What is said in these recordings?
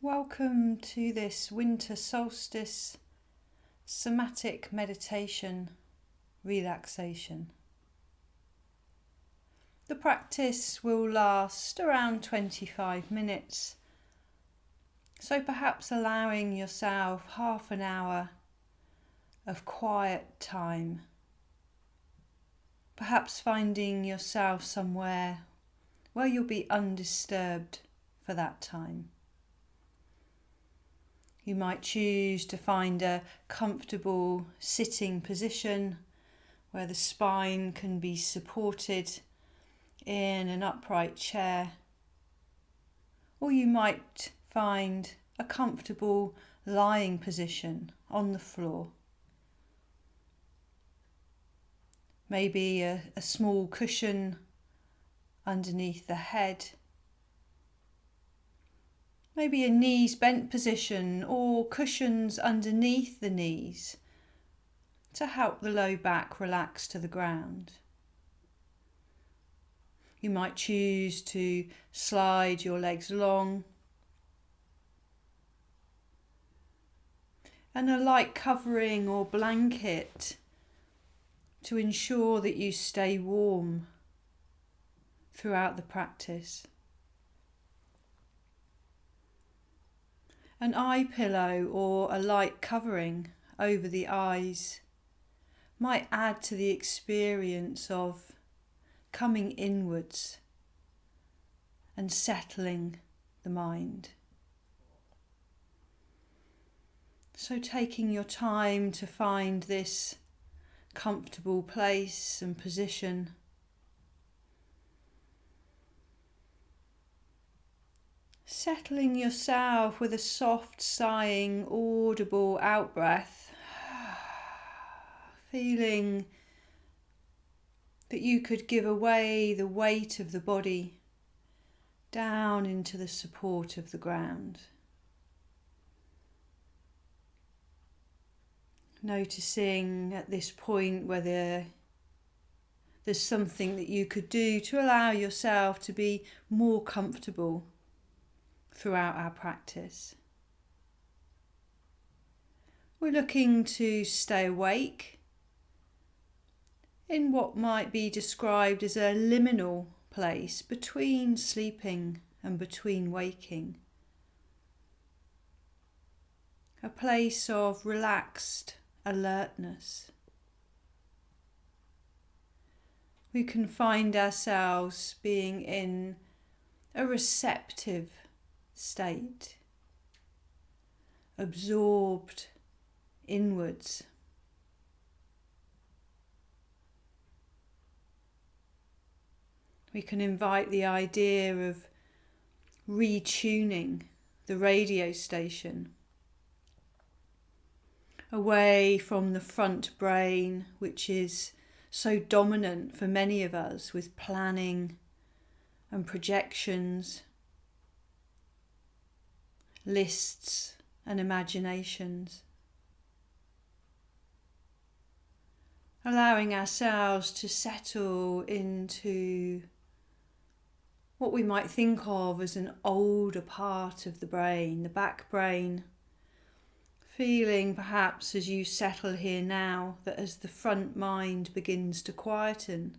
Welcome to this Winter Solstice Somatic meditation relaxation. The practice will last around 25 minutes, so perhaps allowing yourself half an hour of quiet time. Perhaps finding yourself somewhere where you'll be undisturbed for that time. You might choose to find a comfortable sitting position where the spine can be supported in an upright chair, or you might find a comfortable lying position on the floor. Maybe a small cushion underneath the head. Maybe a knees bent position or cushions underneath the knees to help the low back relax to the ground. You might choose to slide your legs long and a light covering or blanket to ensure that you stay warm throughout the practice. An eye pillow or a light covering over the eyes might add to the experience of coming inwards and settling the mind. So taking your time to find this comfortable place and position. Settling yourself with a soft sighing, audible out-breath, feeling that you could give away the weight of the body down into the support of the ground. Noticing at this point whether there's something that you could do to allow yourself to be more comfortable throughout our practice. We're looking to stay awake in what might be described as a liminal place between sleeping and between waking. A place of relaxed alertness. We can find ourselves being in a receptive state, absorbed inwards. We can invite the idea of retuning the radio station away from the front brain, which is so dominant for many of us with planning and projections, lists and imaginations. Allowing ourselves to settle into what we might think of as an older part of the brain, the back brain. Feeling perhaps as you settle here now that as the front mind begins to quieten,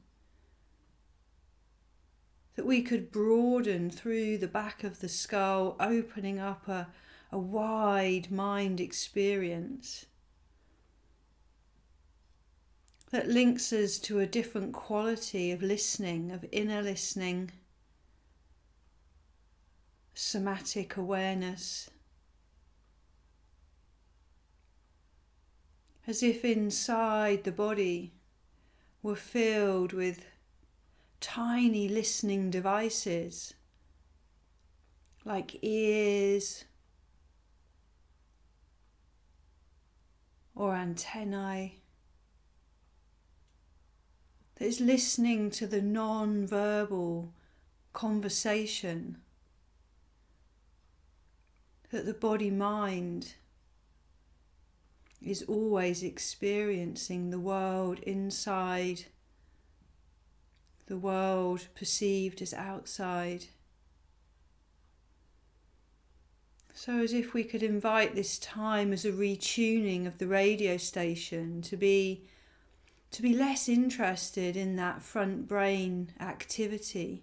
that we could broaden through the back of the skull, opening up a wide mind experience that links us to a different quality of listening, of inner listening, somatic awareness, as if inside the body were filled with tiny listening devices like ears or antennae that is listening to the non-verbal conversation that the body-mind is always experiencing, the world inside, the world perceived as outside. So as if we could invite this time as a retuning of the radio station to be less interested in that front brain activity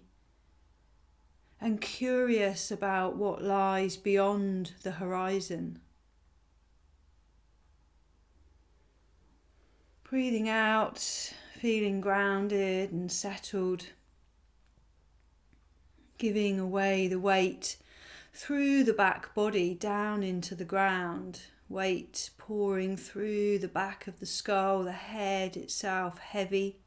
and curious about what lies beyond the horizon. Breathing out, feeling grounded and settled, giving away the weight through the back body down into the ground, weight pouring through the back of the skull, the head itself heavy.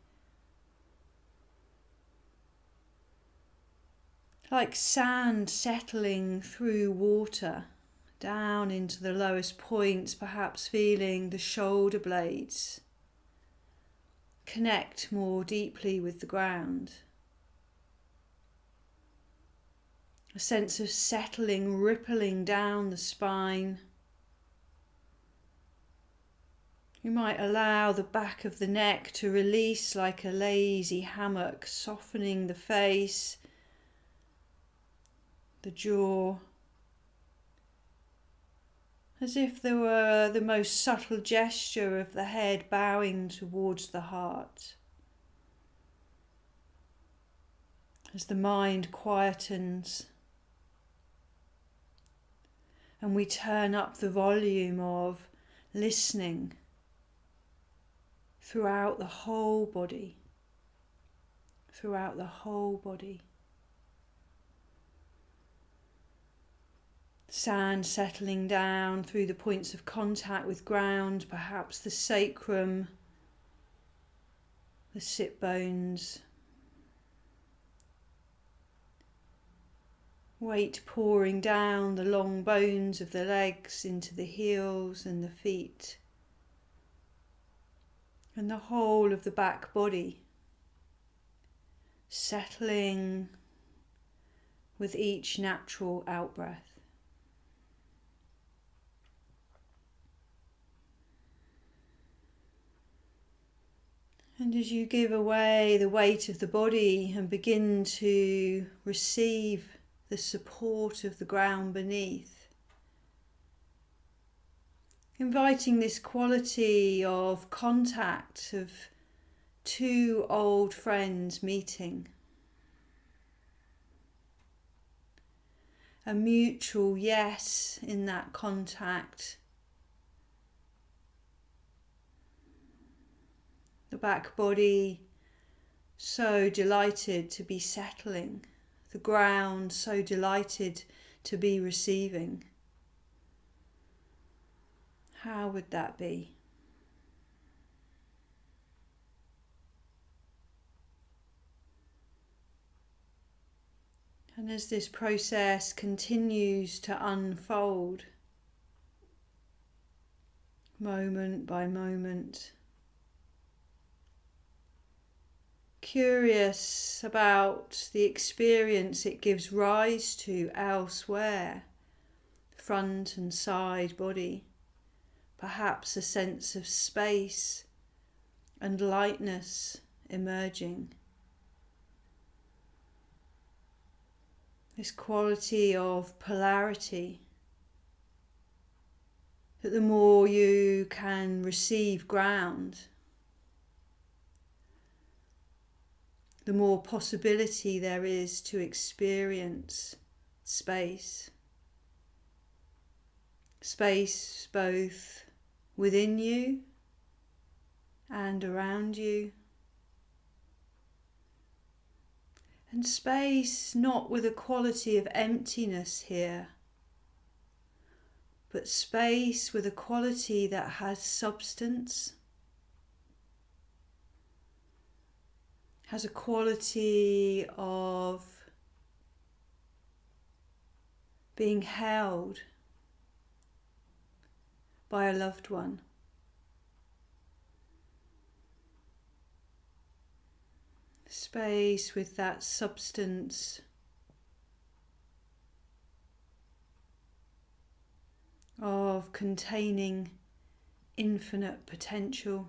Like sand settling through water, down into the lowest points, perhaps feeling the shoulder blades connect more deeply with the ground. A sense of settling, rippling down the spine. You might allow the back of the neck to release like a lazy hammock, softening the face, the jaw, as if there were the most subtle gesture of the head bowing towards the heart. As the mind quietens and we turn up the volume of listening throughout the whole body, throughout the whole body. Sand settling down through the points of contact with ground, perhaps the sacrum, the sit bones. Weight pouring down the long bones of the legs into the heels and the feet. And the whole of the back body settling with each natural out-breath. And as you give away the weight of the body and begin to receive the support of the ground beneath, inviting this quality of contact of two old friends meeting, a mutual yes in that contact. The back body so delighted to be settling, the ground so delighted to be receiving. How would that be? And as this process continues to unfold, moment by moment, curious about the experience it gives rise to elsewhere, front and side body, perhaps a sense of space and lightness emerging. This quality of polarity, that the more you can receive ground, the more possibility there is to experience space. Space both within you and around you. And space not with a quality of emptiness here, but space with a quality that has substance, has a quality of being held by a loved one. Space with that substance of containing infinite potential.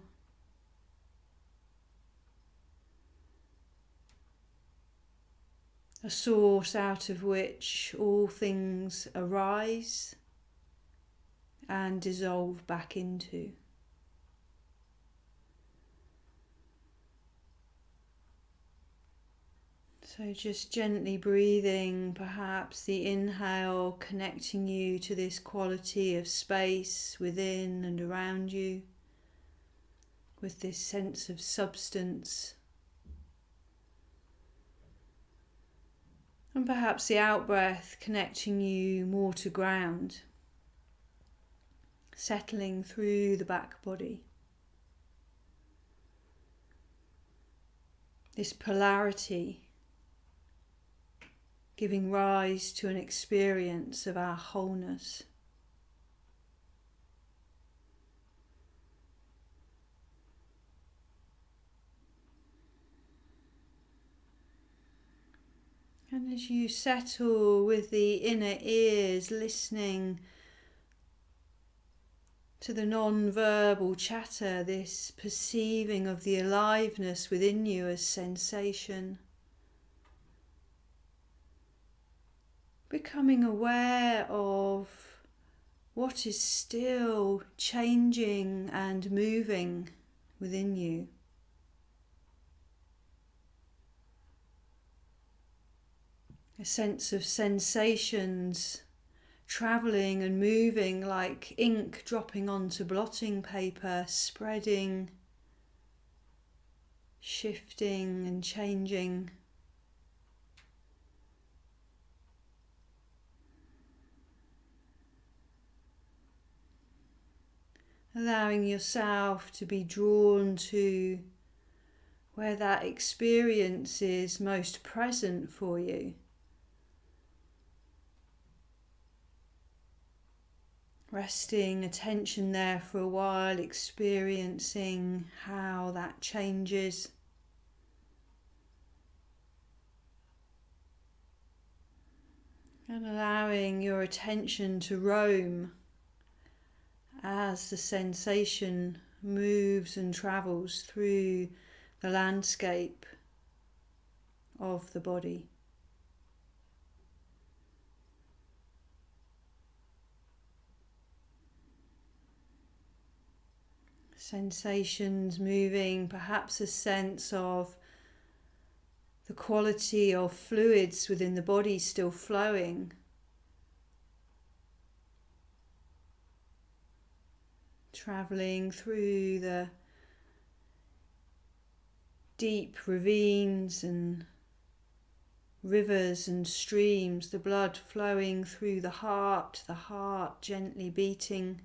a source out of which all things arise and dissolve back into. So just gently breathing, perhaps the inhale connecting you to this quality of space within and around you, with this sense of substance. And perhaps the out-breath connecting you more to ground, settling through the back body. This polarity giving rise to an experience of our wholeness. And as you settle with the inner ears, listening to the non-verbal chatter, this perceiving of the aliveness within you as sensation, becoming aware of what is still changing and moving within you. A sense of sensations travelling and moving like ink dropping onto blotting paper, spreading, shifting and changing. Allowing yourself to be drawn to where that experience is most present for you. Resting attention there for a while, experiencing how that changes. And allowing your attention to roam as the sensation moves and travels through the landscape of the body. Sensations moving, perhaps a sense of the quality of fluids within the body still flowing. Travelling through the deep ravines and rivers and streams, the blood flowing through the heart gently beating.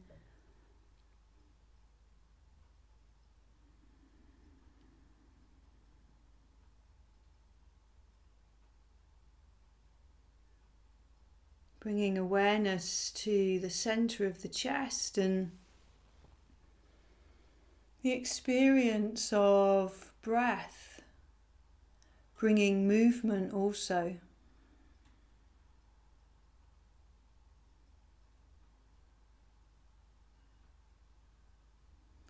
Bringing awareness to the centre of the chest and the experience of breath, bringing movement also.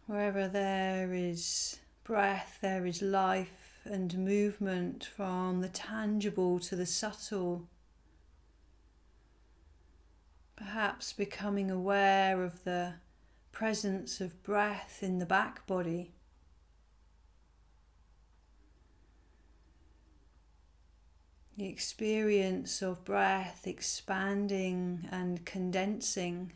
Wherever there is breath, there is life and movement, from the tangible to the subtle. Perhaps becoming aware of the presence of breath in the back body. The experience of breath expanding and condensing,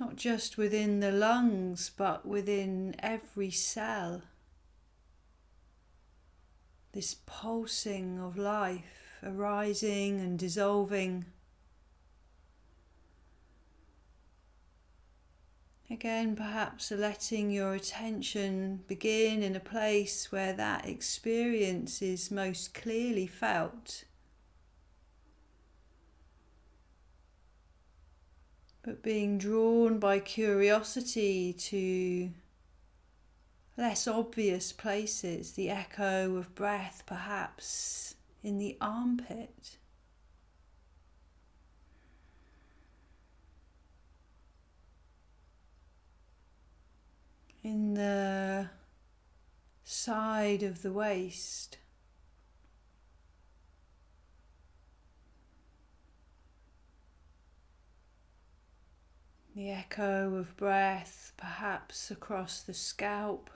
not just within the lungs, but within every cell. This pulsing of life, arising and dissolving. Again, perhaps letting your attention begin in a place where that experience is most clearly felt. But being drawn by curiosity to less obvious places, the echo of breath perhaps in the armpit. In the side of the waist, The echo of breath perhaps across the scalp.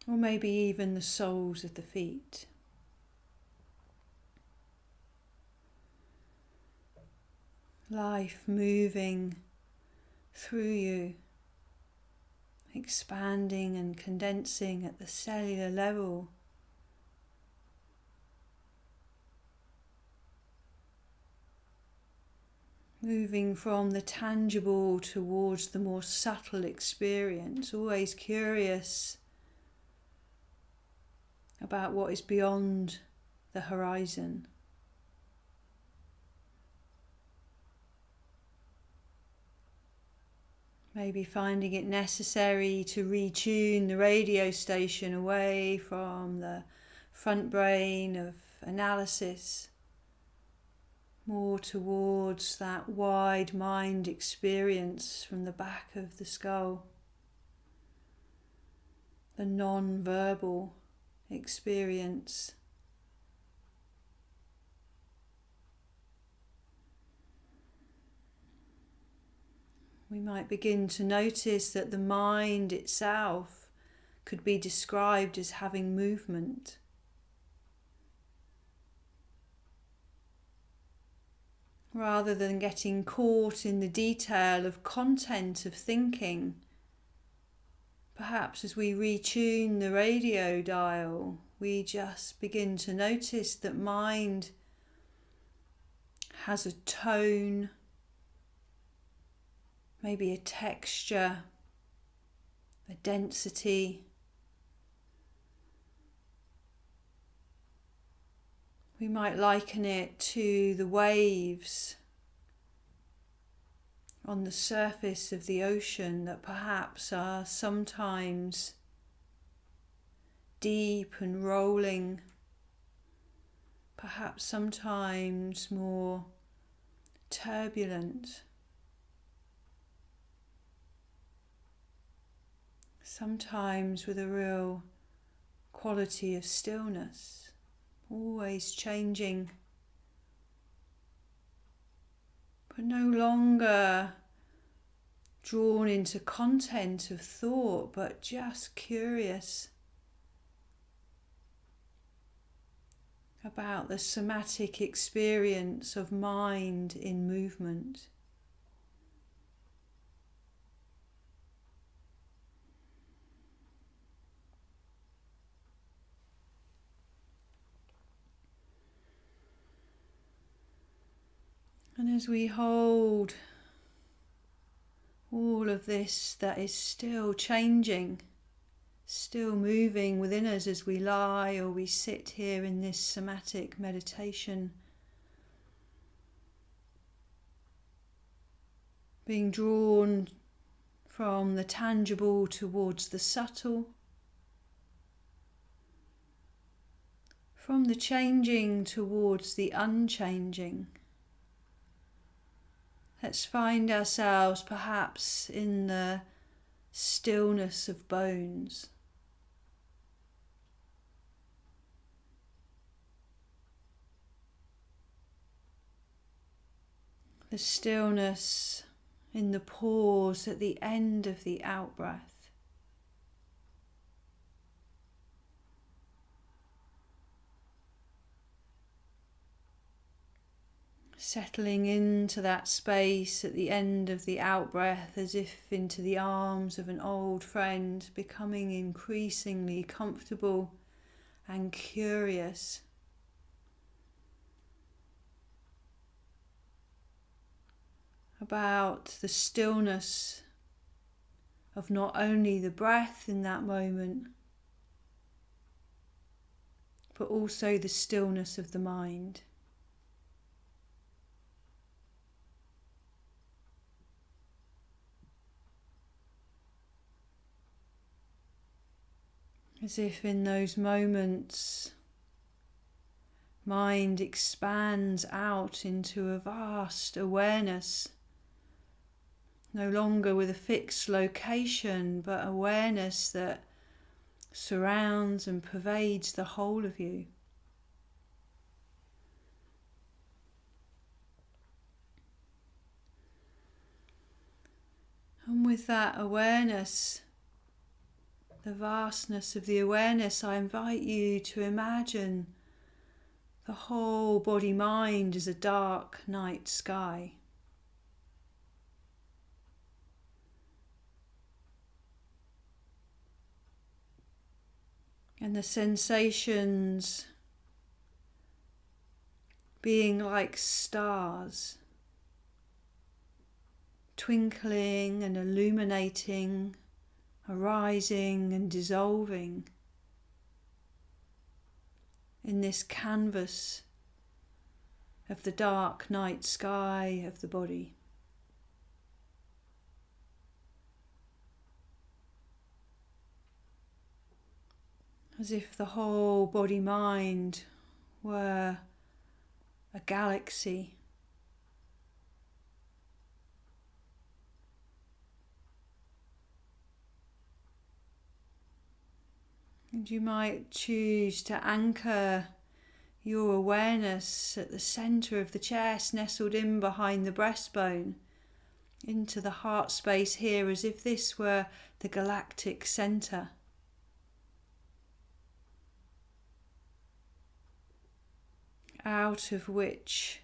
Or maybe even the soles of the feet. Life moving through you, expanding and condensing at the cellular level. Moving from the tangible towards the more subtle experience, always curious about what is beyond the horizon. Maybe finding it necessary to retune the radio station away from the front brain of analysis, more towards that wide mind experience from the back of the skull, the non-verbal experience. We might begin to notice that the mind itself could be described as having movement. Rather than getting caught in the detail of content of thinking, perhaps as we retune the radio dial, we just begin to notice that mind has a tone, maybe a texture, a density. We might liken it to the waves on the surface of the ocean that perhaps are sometimes deep and rolling, perhaps sometimes more turbulent, sometimes with a real quality of stillness, always changing, but no longer drawn into content of thought, but just curious about the somatic experience of mind in movement. And as we hold all of this that is still changing, still moving within us as we lie or we sit here in this somatic meditation, being drawn from the tangible towards the subtle, from the changing towards the unchanging. Let's find ourselves perhaps in the stillness of bones. The stillness in the pause at the end of the out-breath. Settling into that space at the end of the out-breath as if into the arms of an old friend, becoming increasingly comfortable and curious. About the stillness of not only the breath in that moment, but also the stillness of the mind. As if in those moments, mind expands out into a vast awareness, no longer with a fixed location, but awareness that surrounds and pervades the whole of you. And with that awareness, the vastness of the awareness, I invite you to imagine the whole body-mind as a dark night sky. And the sensations being like stars, twinkling and illuminating, arising and dissolving in this canvas of the dark night sky of the body. As if the whole body-mind were a galaxy. And you might choose to anchor your awareness at the centre of the chest, nestled in behind the breastbone, into the heart space here, as if this were the galactic centre. Out of which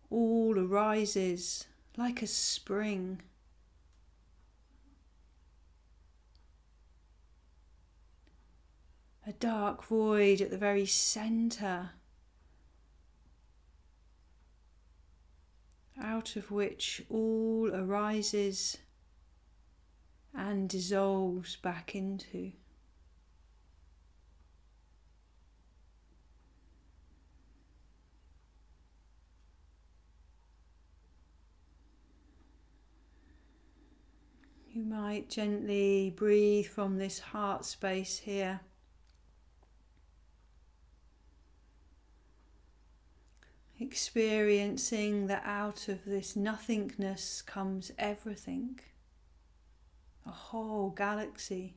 all arises like a spring. A dark void at the very centre, out of which all arises and dissolves back into. You might gently breathe from this heart space here. Experiencing that out of this nothingness comes everything, a whole galaxy.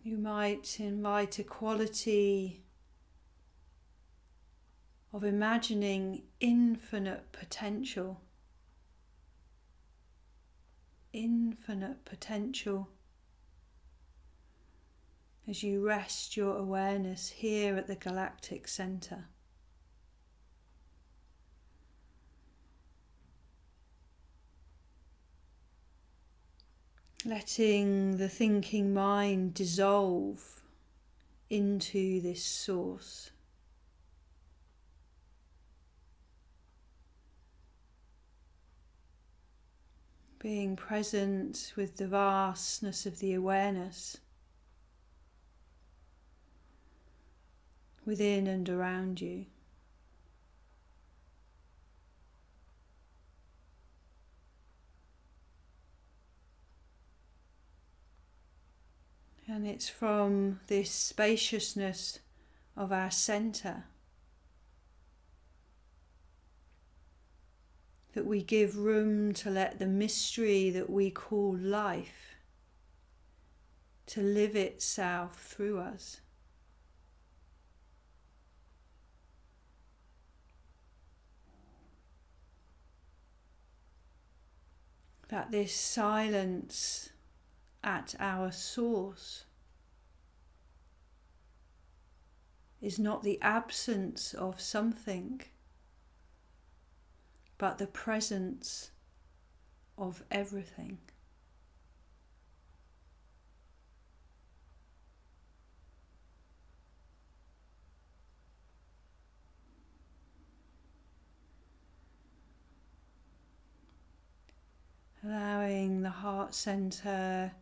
You might invite a quality of imagining infinite potential. Infinite potential. As you rest your awareness here at the galactic centre. Letting the thinking mind dissolve into this source. Being present with the vastness of the awareness within and around you. And it's from this spaciousness of our centre that we give room to let the mystery that we call life to live itself through us. That this silence at our source is not the absence of something, but the presence of everything. Allowing the heart center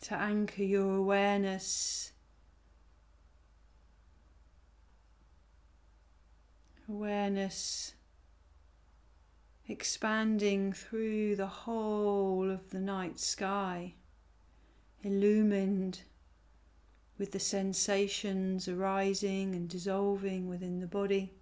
to anchor your awareness. Awareness expanding through the whole of the night sky, illumined with the sensations arising and dissolving within the body.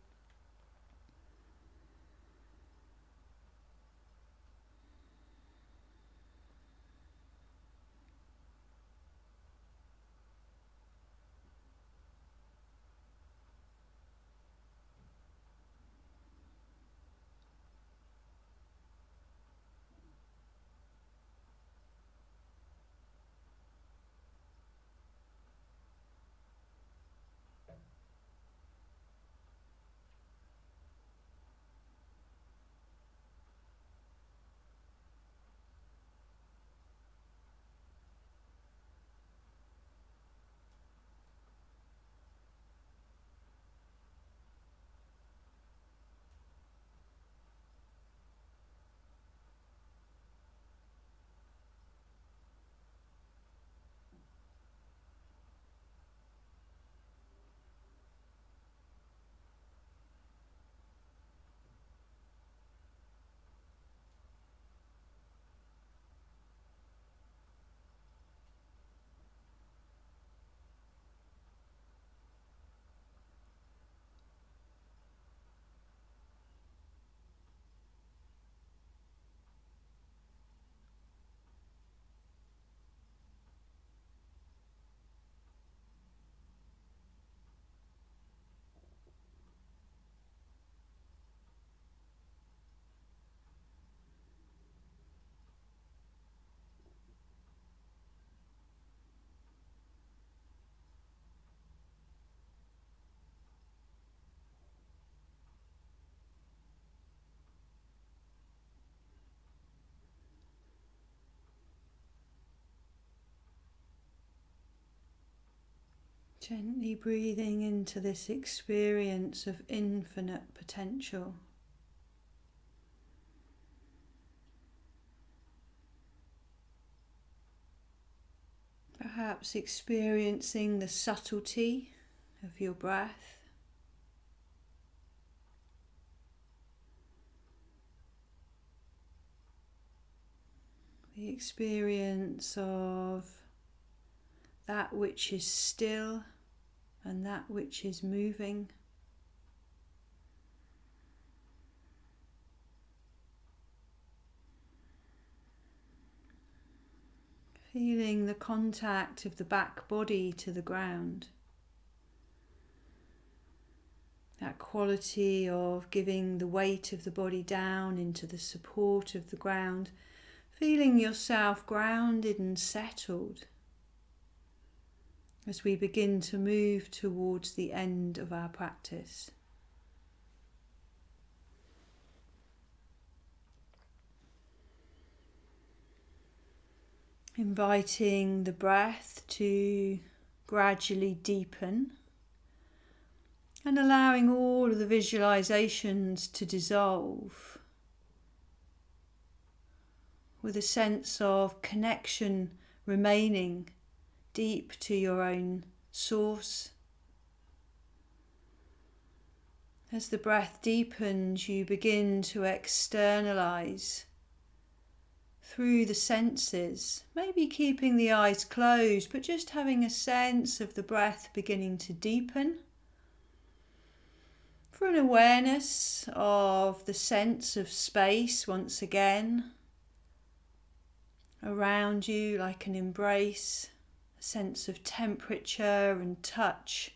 Gently breathing into this experience of infinite potential. Perhaps experiencing the subtlety of your breath. The experience of that which is still and that which is moving. Feeling the contact of the back body to the ground. That quality of giving the weight of the body down into the support of the ground. Feeling yourself grounded and settled as we begin to move towards the end of our practice. Inviting the breath to gradually deepen and allowing all of the visualizations to dissolve with a sense of connection remaining deep to your own source. As the breath deepens, you begin to externalize through the senses, maybe keeping the eyes closed, but just having a sense of the breath beginning to deepen. For an awareness of the sense of space once again around you, like an embrace, a sense of temperature and touch.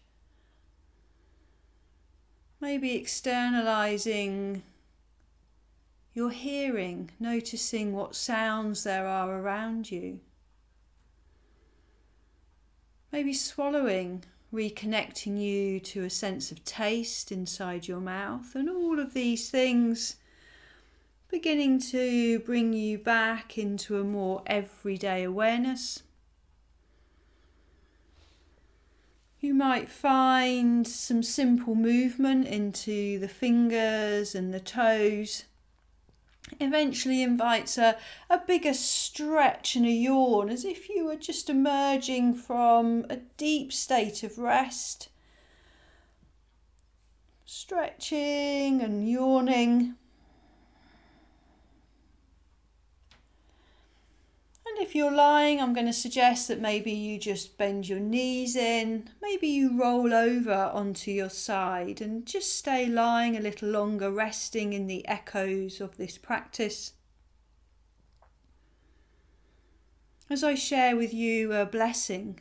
Maybe externalizing your hearing, noticing what sounds there are around you. Maybe swallowing, reconnecting you to a sense of taste inside your mouth, and all of these things beginning to bring you back into a more everyday awareness. You might find some simple movement into the fingers and the toes. Eventually invites a bigger stretch and a yawn, as if you were just emerging from a deep state of rest. Stretching and yawning. And if you're lying, I'm going to suggest that maybe you just bend your knees in, maybe you roll over onto your side and just stay lying a little longer, resting in the echoes of this practice. As I share with you a blessing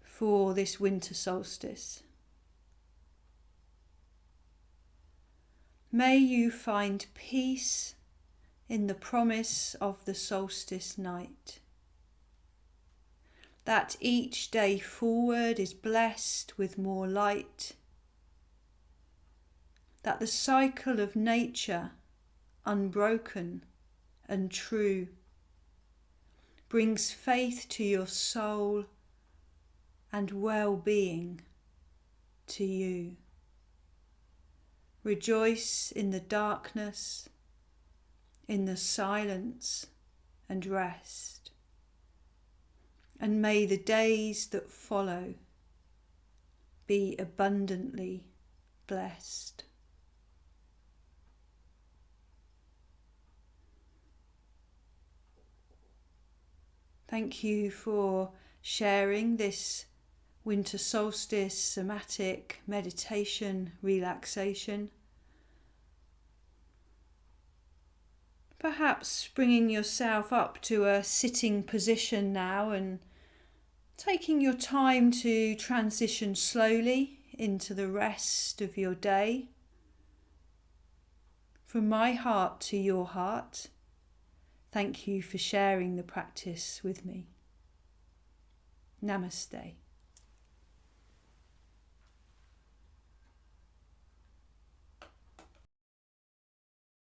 for this winter solstice. May you find peace in the promise of the solstice night, that each day forward is blessed with more light, that the cycle of nature, unbroken and true, brings faith to your soul and well-being to you. Rejoice in the darkness, in the silence and rest. And may the days that follow be abundantly blessed. Thank you for sharing this winter solstice somatic meditation relaxation. Perhaps bringing yourself up to a sitting position now and taking your time to transition slowly into the rest of your day. From my heart to your heart, thank you for sharing the practice with me. Namaste.